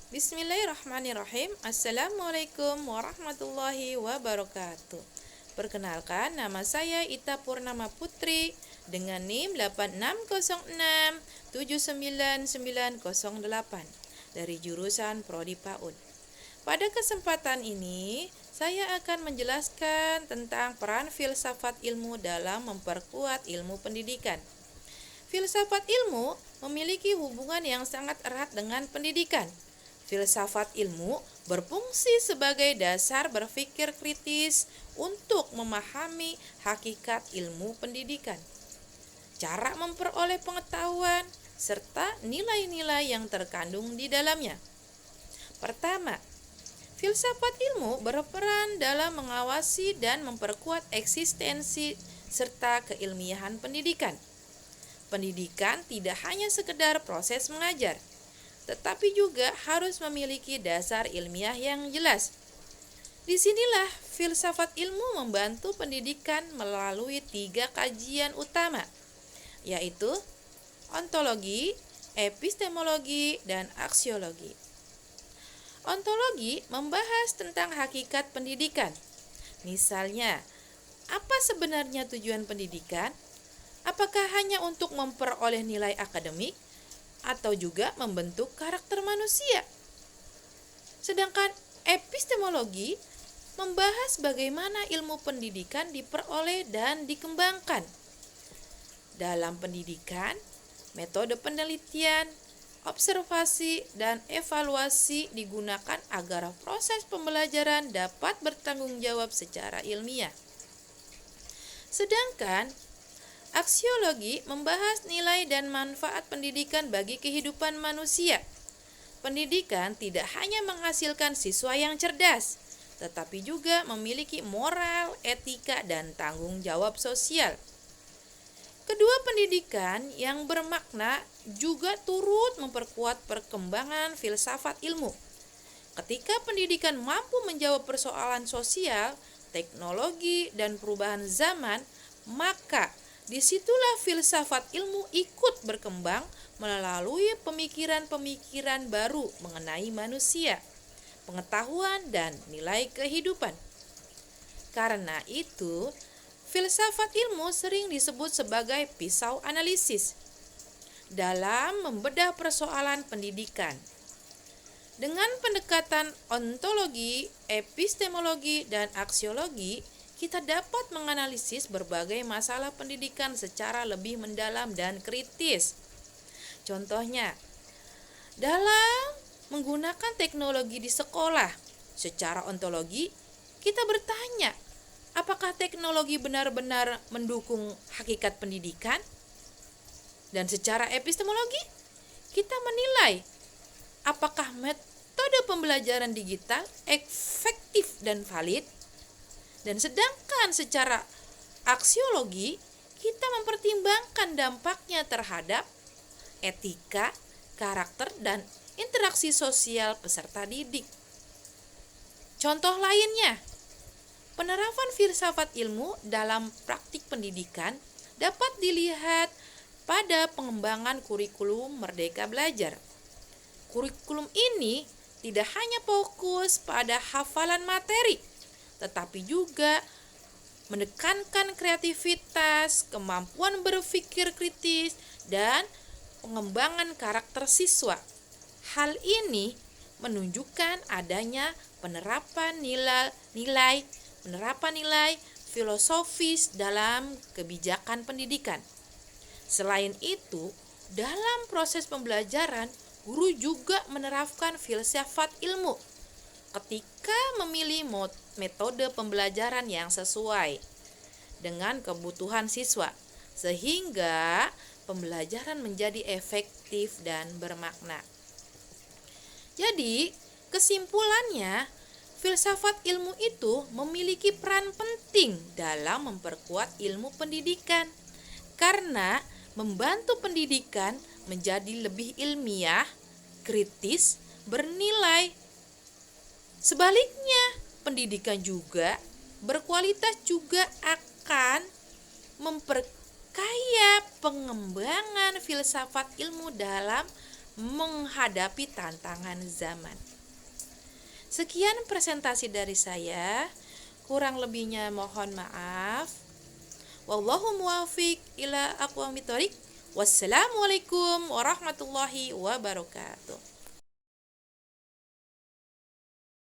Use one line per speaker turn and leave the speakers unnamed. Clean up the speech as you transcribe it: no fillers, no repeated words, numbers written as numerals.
Bismillahirrahmanirrahim. Assalamualaikum warahmatullahi wabarakatuh. Perkenalkan, nama saya Ita Purnama Putri dengan NIM 86067998 dari jurusan Prodi PAUD. Pada kesempatan ini, saya akan menjelaskan tentang peran filsafat ilmu dalam memperkuat ilmu pendidikan. Filsafat ilmu memiliki hubungan yang sangat erat dengan pendidikan. Filsafat ilmu berfungsi sebagai dasar berpikir kritis untuk memahami hakikat ilmu pendidikan, cara memperoleh pengetahuan, serta nilai-nilai yang terkandung di dalamnya. Pertama, filsafat ilmu berperan dalam mengawasi dan memperkuat eksistensi serta keilmiahan pendidikan. Pendidikan tidak hanya sekedar proses mengajar, tetapi juga harus memiliki dasar ilmiah yang jelas. Disinilah filsafat ilmu membantu pendidikan melalui 3 kajian utama, yaitu ontologi, epistemologi, dan aksiologi. Ontologi membahas tentang hakikat pendidikan. Misalnya, apa sebenarnya tujuan pendidikan? Apakah hanya untuk memperoleh nilai akademik atau juga membentuk karakter manusia? Sedangkan epistemologi membahas bagaimana ilmu pendidikan diperoleh dan dikembangkan. Dalam pendidikan, metode penelitian, observasi, dan evaluasi digunakan agar proses pembelajaran dapat bertanggung jawab secara ilmiah. Sedangkan aksiologi membahas nilai dan manfaat pendidikan bagi kehidupan manusia. Pendidikan tidak hanya menghasilkan siswa yang cerdas, tetapi juga memiliki moral, etika, dan tanggung jawab sosial. Kedua pendidikan yang bermakna juga turut memperkuat perkembangan filsafat ilmu. Ketika pendidikan mampu menjawab persoalan sosial, teknologi, dan perubahan zaman, maka disitulah filsafat ilmu ikut berkembang melalui pemikiran-pemikiran baru mengenai manusia, pengetahuan, dan nilai kehidupan. Karena itu, filsafat ilmu sering disebut sebagai pisau analisis dalam membedah persoalan pendidikan. Dengan pendekatan ontologi, epistemologi, dan aksiologi, kita dapat menganalisis berbagai masalah pendidikan secara lebih mendalam dan kritis. Contohnya, dalam menggunakan teknologi di sekolah, secara ontologi, kita bertanya, apakah teknologi benar-benar mendukung hakikat pendidikan? Dan secara epistemologi, kita menilai apakah metode pembelajaran digital efektif dan valid. Dan sedangkan secara aksiologi, kita mempertimbangkan dampaknya terhadap etika, karakter, dan interaksi sosial peserta didik. Contoh lainnya, penerapan filsafat ilmu dalam praktik pendidikan dapat dilihat pada pengembangan kurikulum Merdeka Belajar. Kurikulum ini tidak hanya fokus pada hafalan materi, tetapi juga menekankan kreativitas, kemampuan berpikir kritis, dan pengembangan karakter siswa. Hal ini menunjukkan adanya penerapan nilai filosofis dalam kebijakan pendidikan. Selain itu, dalam proses pembelajaran, guru juga menerapkan filsafat ilmu ketika memilih metode pembelajaran yang sesuai dengan kebutuhan siswa, sehingga pembelajaran menjadi efektif dan bermakna. Jadi, kesimpulannya, filsafat ilmu itu memiliki peran penting dalam memperkuat ilmu pendidikan karena membantu pendidikan menjadi lebih ilmiah, kritis, bernilai. Sebaliknya, pendidikan juga berkualitas juga akan memperkaya pengembangan filsafat ilmu dalam menghadapi tantangan zaman. Sekian presentasi dari saya. Kurang lebihnya mohon maaf. Wallahu muwaffiq ila aqwamit thoriq. Wassalamualaikum warahmatullahi wabarakatuh.